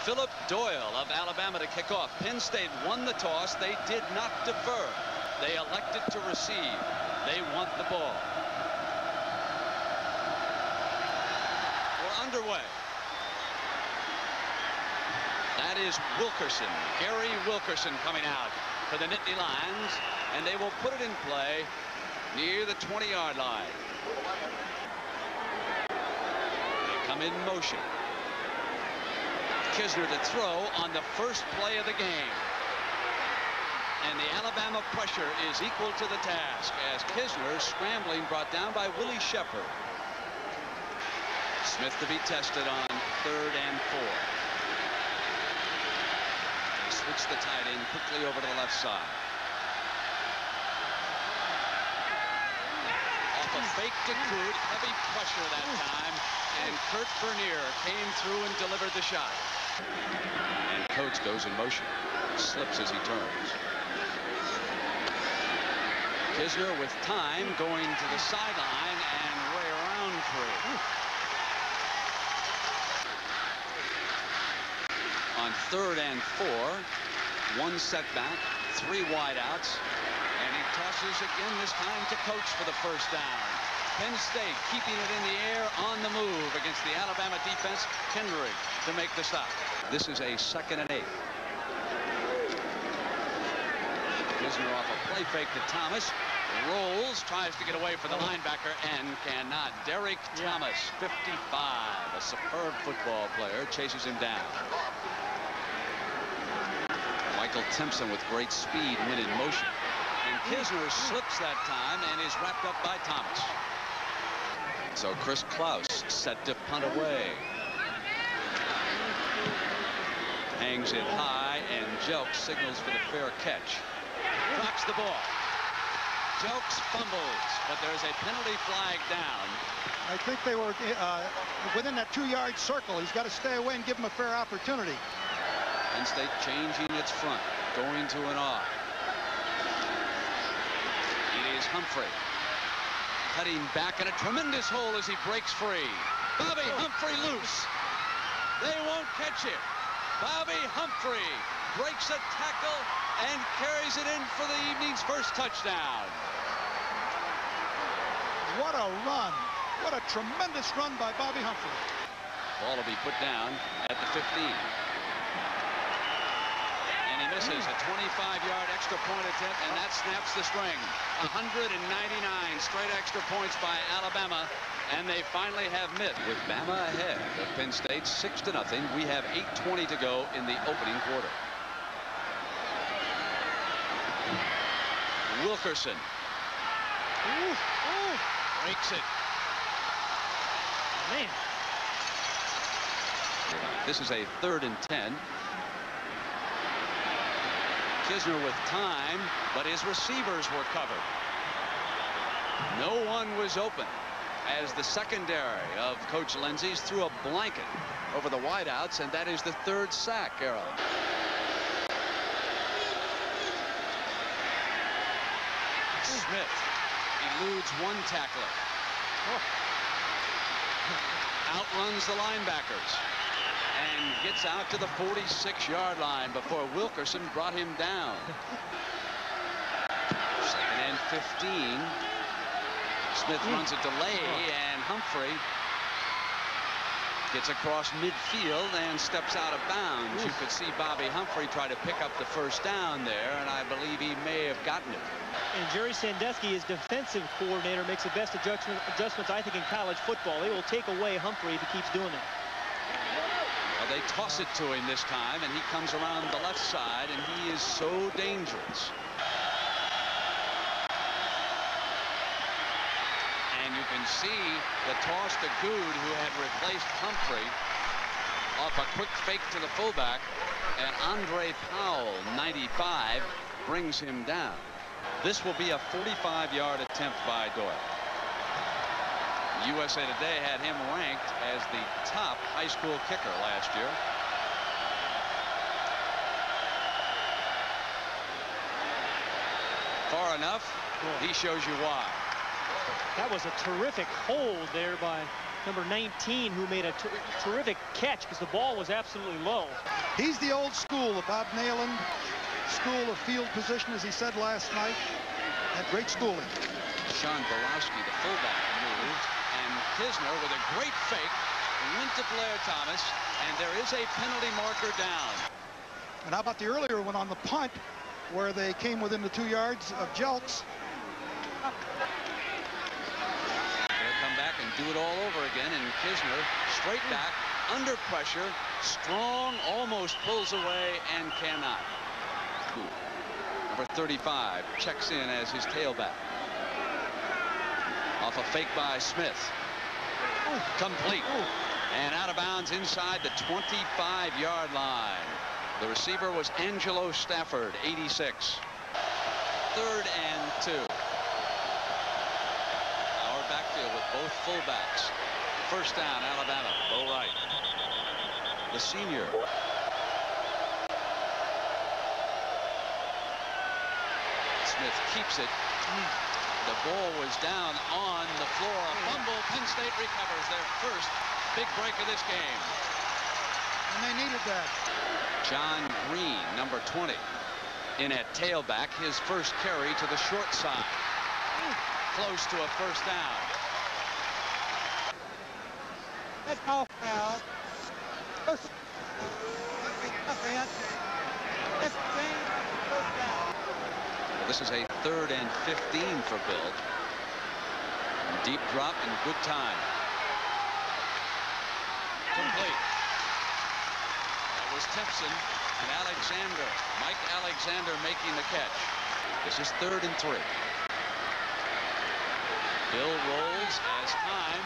Philip Doyle of Alabama to kick off. Penn State won the toss. They did not defer. They elected to receive. They want the ball. We're underway. That is Wilkerson, Gary Wilkerson coming out for the Nittany Lions, and they will put it in play near the 20-yard line. They come in motion. Kisner to throw on the first play of the game. And the Alabama pressure is equal to the task as Kisner, scrambling, brought down by Willie Shepard. Smith to be tested on 3rd and 4. Switch the tight end quickly over to the left side. Off a fake to Good, heavy pressure that time, and Kurt Bernier came through and delivered the shot. And Coates goes in motion, slips as he turns. Kisner with time going to the sideline and way around free. On 3rd and 4, 1 setback, 3 wideouts, and he tosses again, this time to Coates for the first down. Penn State keeping it in the air on the move against the Alabama defense. Kendrick to make the stop. This is a 2nd and 8. Kisner off a play fake to Thomas. Rolls, tries to get away for the linebacker and cannot. Derek Thomas, 55, a superb football player, chases him down. Michael Timpson with great speed went in motion. And Kisner slips that time and is wrapped up by Thomas. So Chris Klaus set to punt away. Hangs it high and Jelks signals for the fair catch. Drops the ball. Jelks fumbles, but there's a penalty flag down. I think they were within that 2-yard circle. He's got to stay away and give him a fair opportunity. Penn State changing its front, going to an off. It is Humphrey. Cutting back in a tremendous hole as he breaks free. Bobby Humphrey loose. They won't catch it. Bobby Humphrey breaks a tackle and carries it in for the evening's first touchdown. What a run. What a tremendous run by Bobby Humphrey. Ball will be put down at the 15. And he misses a 25-yard extra point attempt, and that snaps the string. 199 straight extra points by Alabama, and they finally have missed. With Bama ahead of Penn State 6-0, we have 8:20 to go in the opening quarter. Wilkerson. Breaks it. Man. This is a 3rd and 10. Kisner with time, but his receivers were covered. No one was open as the secondary of Coach Lindsey's threw a blanket over the wideouts, and that is the 3rd sack, Errol. Smith eludes one tackler. Outruns the linebackers and gets out to the 46-yard line before Wilkerson brought him down. 2nd and 15. Smith runs a delay, and Humphrey gets across midfield and steps out of bounds. You could see Bobby Humphrey try to pick up the first down there, and I believe he may have gotten it. And Jerry Sandusky, his defensive coordinator, makes the best adjustments, I think, in college football. They will take away Humphrey if he keeps doing that. Well, they toss it to him this time, and he comes around the left side, and he is so dangerous. And you can see the toss to Good, who had replaced Humphrey, off a quick fake to the fullback, and Andre Powell, 95, brings him down. This will be a 45-yard attempt by Doyle. USA Today had him ranked as the top high school kicker last year. Far enough, he shows you why. That was a terrific hold there by number 19, who made a terrific catch because the ball was absolutely low. He's the old school, the Bob Nalen school of field position, as he said last night. Had great schooling. Sean Borowski, the fullback, moved, and Kisner with a great fake went to Blair Thomas, and there is a penalty marker down. And how about the earlier one on the punt, where they came within the 2 yards of Jelks? They'll come back and do it all over again, and Kisner straight back, under pressure, strong, almost pulls away, and cannot. Number 35 checks in as his tailback. Off a fake by Smith. Complete. And out of bounds inside the 25-yard line. The receiver was Angelo Stafford, 86. 3rd and 2. Our backfield with both fullbacks. First down, Alabama. Bo Wright, the senior. Smith keeps it. The ball was down on the floor. A fumble. Penn State recovers their first big break of this game. And they needed that. John Green, number 20, in at tailback. His first carry to the short side. Close to a first down. That's all foul. This is a 3rd and 15 for Bill. Deep drop and good time. Complete. That was Timpson and Alexander. Mike Alexander making the catch. This is 3rd and 3. Bill rolls as time.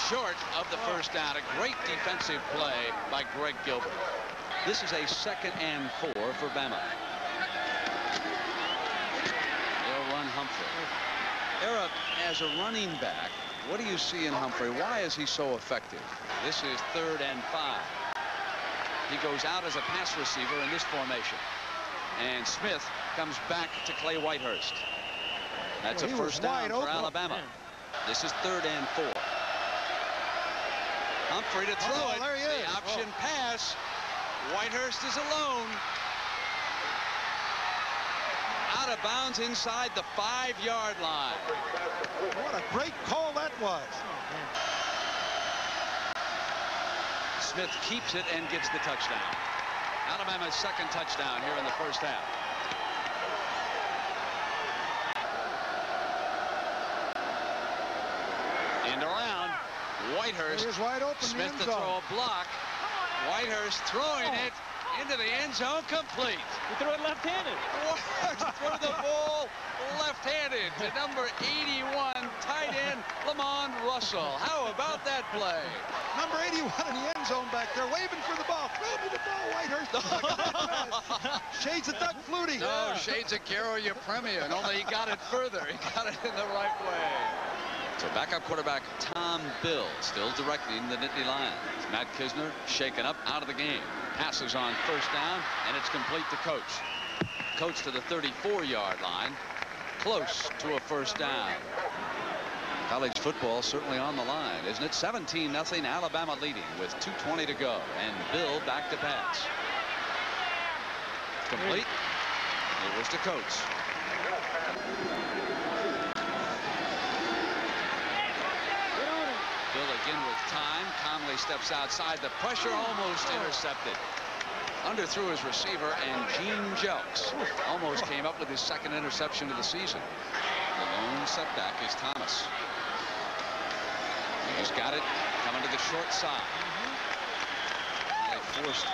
Short of the first down. A great defensive play by Greg Gilbert. This is a 2nd and 4 for Bama. They'll run Humphrey. Era, as a running back, what do you see in Humphrey? Why is he so effective? This is 3rd and 5. He goes out as a pass receiver in this formation. And Smith comes back to Clay Whitehurst. That's a first down for Alabama. This is 3rd and 4. Humphrey to throw it. There he is. The option pass. Whitehurst is alone. Out of bounds inside the 5-yard line. What a great call that was. Smith keeps it and gets the touchdown. Alabama's 2nd touchdown here in the first half. End around. Whitehurst. He's wide open. Smith to throw a block. Whitehurst throwing it into the end zone, complete. He threw it left-handed. Whitehurst threw the ball left-handed to number 81 tight end Lamond Russell. How about that play? Number 81 in the end zone back there, waving for the ball. Throw me the ball, Whitehurst. Shades of Doug Flutie. No, shades of Garo Yepremian, only he got it further. He got it in the right way. So backup quarterback Tom Bill still directing the Nittany Lions. Matt Kisner shaken up, out of the game. Passes on first down, and it's complete to Coach. Coach to the 34-yard line. Close to a first down. College football certainly on the line, isn't it? 17-0, Alabama leading with 2:20 to go. And Bill back to pass. Complete. It was to Coach. Bill again with time. Conley steps outside. The pressure almost intercepted. Underthrew his receiver, and Gene Jelks almost came up with his 2nd interception of the season. The lone setback is Thomas. He's got it coming to the short side. They forced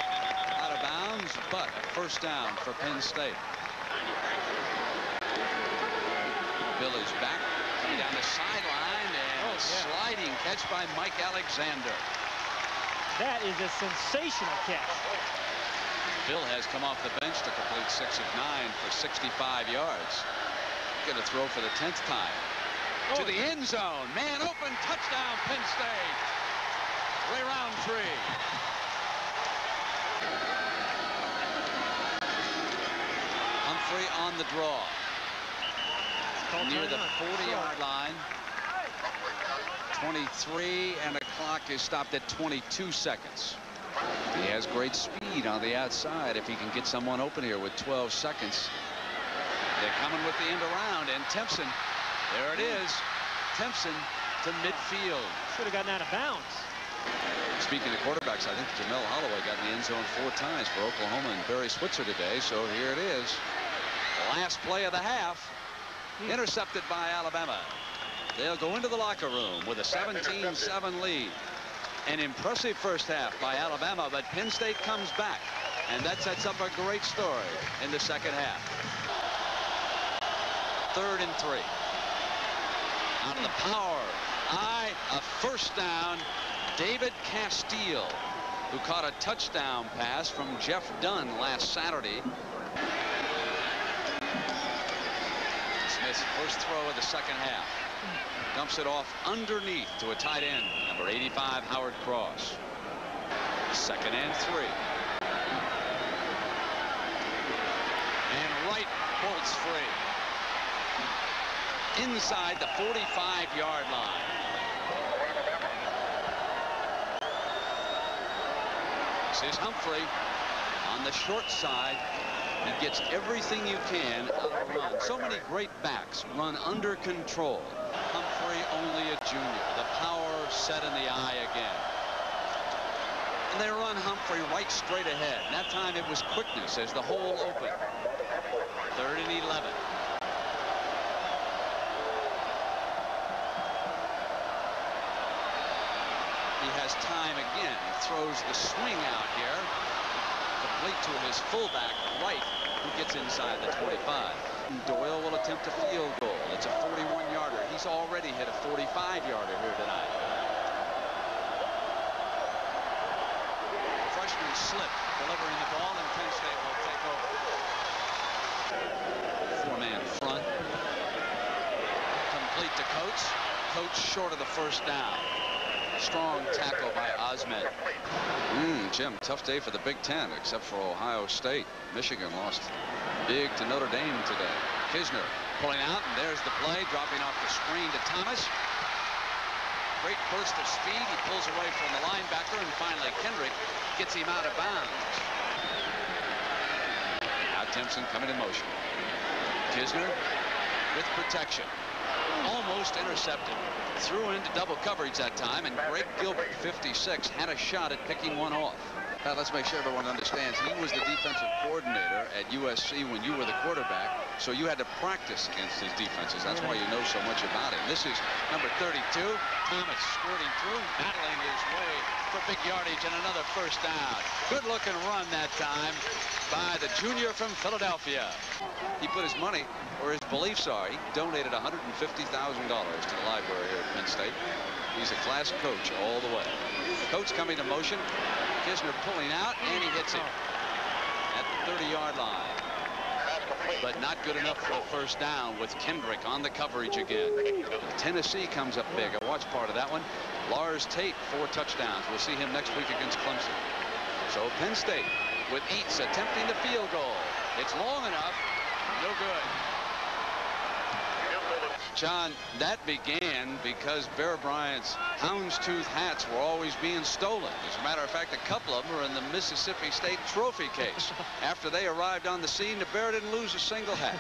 out of bounds, but a first down for Penn State. Bill is back, coming down the sideline, and a sliding catch by Mike Alexander. That is a sensational catch. Bill has come off the bench to complete 6 of 9 for 65 yards. Going to throw for the 10th time. To the end zone. Man open, touchdown, Penn State. Ray Roundtree. Humphrey on the draw. Near the 40-yard line. 23, and the clock is stopped at 22 seconds. He has great speed on the outside if he can get someone open here with 12 seconds. They're coming with the end around, and Timpson, there it is. Timpson to midfield. Should have gotten out of bounds. Speaking of quarterbacks, I think Jamel Holloway got in the end zone 4 times for Oklahoma and Barry Switzer today. So here it is. Last play of the half. Intercepted by Alabama. They'll go into the locker room with a 17-7 lead. An impressive first half by Alabama, but Penn State comes back, and that sets up a great story in the second half. 3rd and 3. Out of the power. A first down. David Castile, who caught a touchdown pass from Jeff Dunn last Saturday. Smith's first throw of the second half. Dumps it off underneath to a tight end, number 85, Howard Cross. 2nd and 3. And Wright bolts free. Inside the 45-yard line. This is Humphrey on the short side. He gets everything you can out of the run. So many great backs run under control. Humphrey, only a junior. The power set in the eye again. And they run Humphrey right straight ahead. And that time it was quickness as the hole opened. 3rd and 11. He has time again. He throws the swing out here. Complete to his fullback, Wright, who gets inside the 25. Doyle will attempt a field goal. It's a 41-yarder. He's already hit a 45-yarder here tonight. Freshman slip delivering the ball, and Penn State will take over. 4-man front. Complete to Coates. Coates short of the first down. Strong tackle by Osmed. Jim, tough day for the Big Ten, except for Ohio State. Michigan lost big to Notre Dame today. Kisner pulling out, and there's the play, dropping off the screen to Thomas. Great burst of speed. He pulls away from the linebacker, and finally Kendrick gets him out of bounds. Now Timpson coming in motion. Kisner with protection. Almost intercepted. Threw into double coverage that time, and Greg Gilbert, 56, had a shot at picking one off. Let's make sure everyone understands he was the defensive coordinator at USC when you were the quarterback, so you had to practice against his defenses. That's why you know so much about him. This is number 32. Thomas squirting through, battling his way for big yardage and another first down. Good looking run that time by the junior from Philadelphia. He put his money where his beliefs are. He donated $150,000 to the library here at Penn State. He's a class coach all the way. Coach coming to motion. Kisner pulling out, and he hits him at the 30-yard line. But not good enough for a first down with Kendrick on the coverage again. Tennessee comes up big. I watched part of that one. Lars Tate, 4 touchdowns. We'll see him next week against Clemson. So Penn State with Eats attempting the field goal. It's long enough. No good. John, that began because Bear Bryant's houndstooth hats were always being stolen. As a matter of fact, a couple of them are in the Mississippi State trophy case. After they arrived on the scene, the Bear didn't lose a single hat.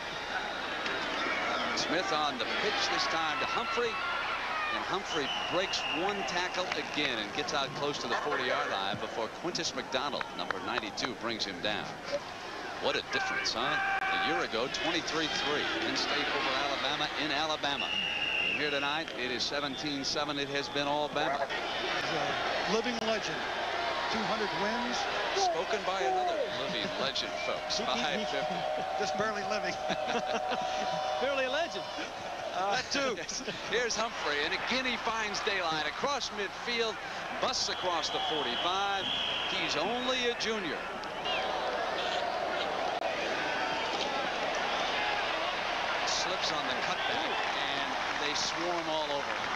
Smith on the pitch this time to Humphrey. And Humphrey breaks one tackle again and gets out close to the 40-yard line before Quintus McDonald, number 92, brings him down. What a difference, huh? A year ago, 23-3. Penn State over Alabama in Alabama. And here tonight, it is 17-7. It has been all Bama. He's a living legend. 200 wins. Spoken by another living legend, folks. 550. Just barely living. Barely a legend. That too. Here's Humphrey, and again he finds daylight across midfield, busts across the 45. He's only a junior. Slips on the cutback, and they swarm all over him.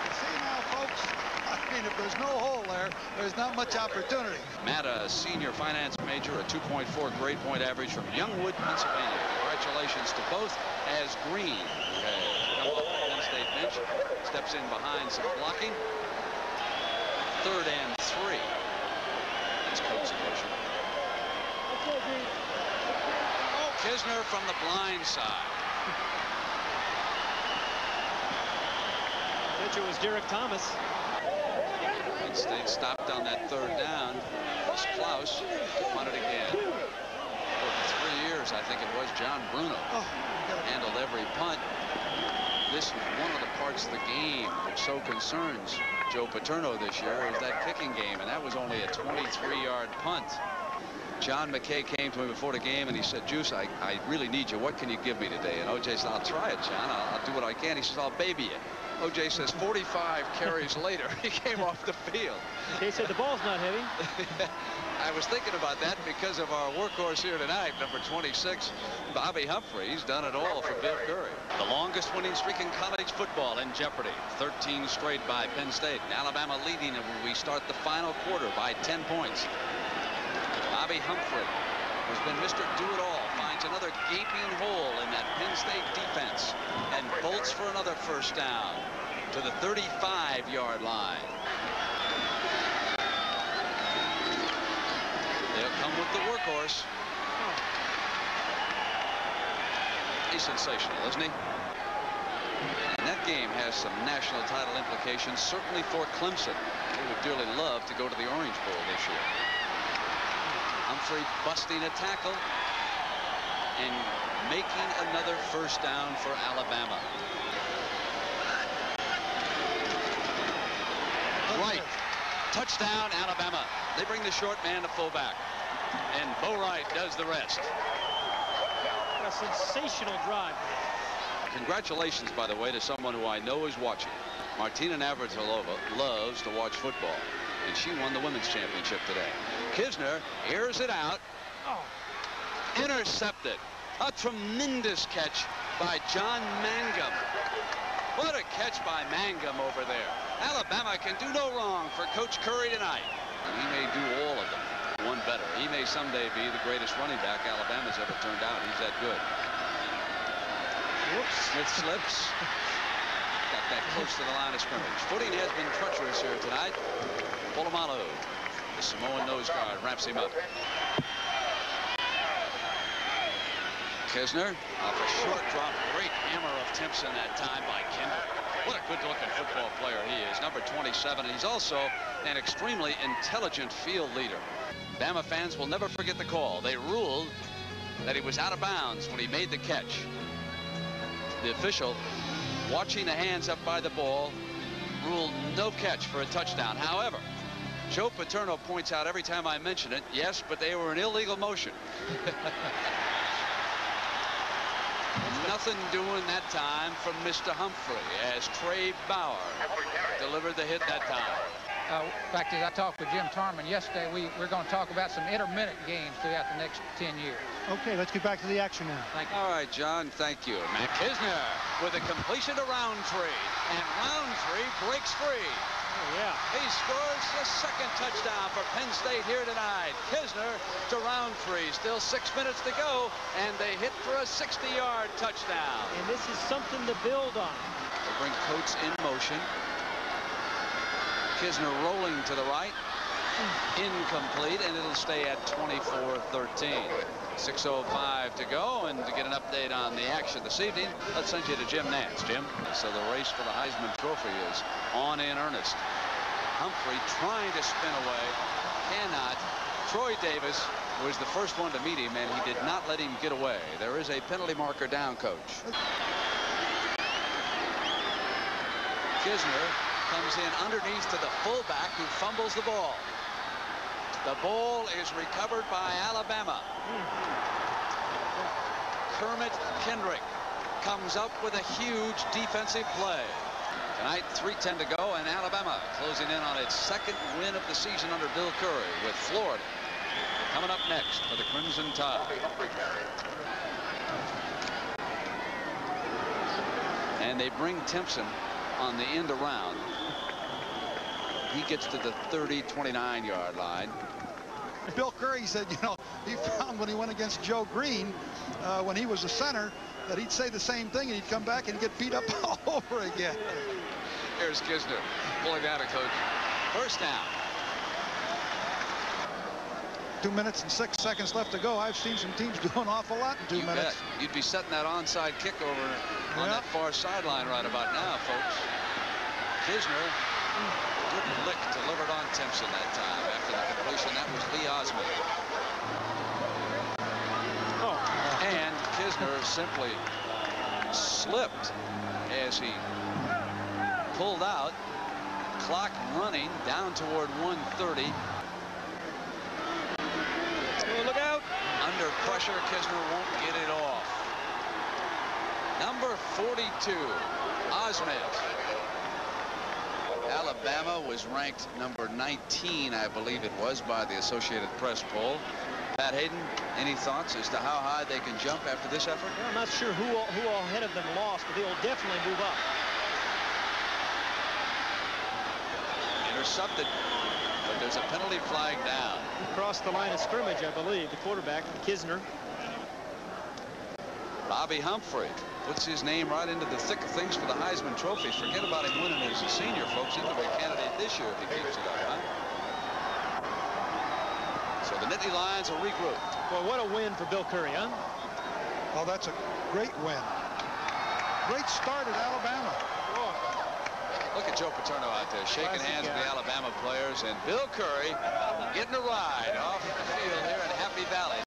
You see now, folks, I mean, if there's no hole there, there's not much opportunity. Matt, a senior finance major, a 2.4 grade point average from Youngwood, Pennsylvania. Congratulations to both as Green has come up with Penn State bench. Steps in behind some blocking. 3rd and 3. That's coaching motion. Oh, Kisner from the blind side. Pitcher was Derek Thomas. Penn State stopped on that 3rd down. This Klaus won it again. For 3 years, I think it was, John Bruno handled every punt. This is one of the parts of the game which so concerns Joe Paterno this year is that kicking game, and that was only a 23-yard punt. John McKay came to me before the game and he said, Juice, I really need you. What can you give me today? And OJ said, I'll try it, John. I'll do what I can. He says, I'll baby you. OJ says 45 carries later, he came off the field. They said the ball's not heavy. I was thinking about that because of our workhorse here tonight, number 26, Bobby Humphrey. He's done it all for Bill Curry. The longest winning streak in college football in jeopardy. 13 straight by Penn State. Alabama leading when we start the final quarter by 10 points. Bobby Humphrey has been Mr. Do-It-All. Finds another gaping hole in that Penn State defense and bolts for another 1st down to the 35-yard line. They'll come with the workhorse. He's sensational, isn't he? And that game has some national title implications, certainly for Clemson. They would dearly love to go to the Orange Bowl this year. Humphrey busting a tackle and making another 1st down for Alabama. Wright, touchdown Alabama. They bring the short man to fullback, and Bo Wright does the rest. A sensational drive. Congratulations, by the way, to someone who I know is watching. Martina Navratilova loves to watch football, and she won the women's championship today. Kisner airs it out. Intercepted. A tremendous catch by John Mangum. What a catch by Mangum over there. Alabama can do no wrong for Coach Curry tonight. He may do all of them, one better. He may someday be the greatest running back Alabama's ever turned out. He's that good. Whoops. Smith slips. Got that close to the line of scrimmage. Footing has been treacherous here tonight. Polamalu, the Samoan nose guard, wraps him up. Kisner off a short drop. Great hammer of Timpson that time by Kendall. What a good-looking football player he is. Number 27. He's also an extremely intelligent field leader. Bama fans will never forget the call. They ruled that he was out of bounds when he made the catch. The official, watching the hands up by the ball, ruled no catch for a touchdown. However, Joe Paterno points out every time I mention it, yes, but they were in illegal motion. Nothing doing that time from Mr. Humphrey as Trey Bauer delivered the hit that time. In fact, as I talked with Jim Tarman yesterday, we're going to talk about some intermittent games throughout the next 10 years. Okay, let's get back to the action now. Thank you. All right, John, thank you. Matt Kisner with a completion to Roundtree, and Roundtree breaks free. Oh, yeah. He scores the 2nd touchdown for Penn State here tonight. Kisner to Roundtree. Still 6 minutes to go, and they hit for a 60-yard touchdown. And this is something to build on. They bring Coates in motion. Kisner rolling to the right. Incomplete, and it'll stay at 24-13. 6:05 to go, and to get an update on the action this evening, let's send you to Jim Nance. Jim, so the race for the Heisman Trophy is on in earnest. Humphrey trying to spin away, cannot. Troy Davis was the first one to meet him, and he did not let him get away. There is a penalty marker down, Coach. Kisner comes in underneath to the fullback, who fumbles the ball. The ball is recovered by Alabama. Kermit Kendrick comes up with a huge defensive play. Tonight, 3:10 to go, and Alabama closing in on its 2nd win of the season under Bill Curry, with Florida coming up next for the Crimson Tide. And they bring Timpson on the end around. He gets to the 29-yard line. Bill Curry said, you know, he found when he went against Joe Green, when he was a center, that he'd say the same thing and he'd come back and get beat up all over again. Here's Kisner pulling down a coach. First down. 2 minutes and 6 seconds left to go. I've seen some teams do an awful lot in 2 minutes. Bet. You'd be setting that onside kick over on that far sideline right about now, folks. Kisner, good lick delivered on Timpson that time after the completion. That was Lee Osmond. And Kisner simply slipped as he pulled out. Clock running down toward 1:30. Look out. Under pressure, Kisner won't get it off. Number 42, Osment. Alabama was ranked number 19, I believe it was, by the Associated Press poll. Pat Hayden, any thoughts as to how high they can jump after this effort? Well, I'm not sure who all ahead of them lost, but they'll definitely move up. Intercepted, but there's a penalty flag down. He crossed the line of scrimmage, I believe, the quarterback, Kisner. Bobby Humphrey puts his name right into the thick of things for the Heisman Trophy. Forget about him winning as a senior, folks. He'll be a candidate this year if he keeps it up, huh? So the Nittany Lions will regroup. Well, what a win for Bill Curry, huh? Oh, that's a great win. Great start at Alabama. Look at Joe Paterno out there shaking hands with the Alabama players, and Bill Curry getting a ride off the field here in Happy Valley.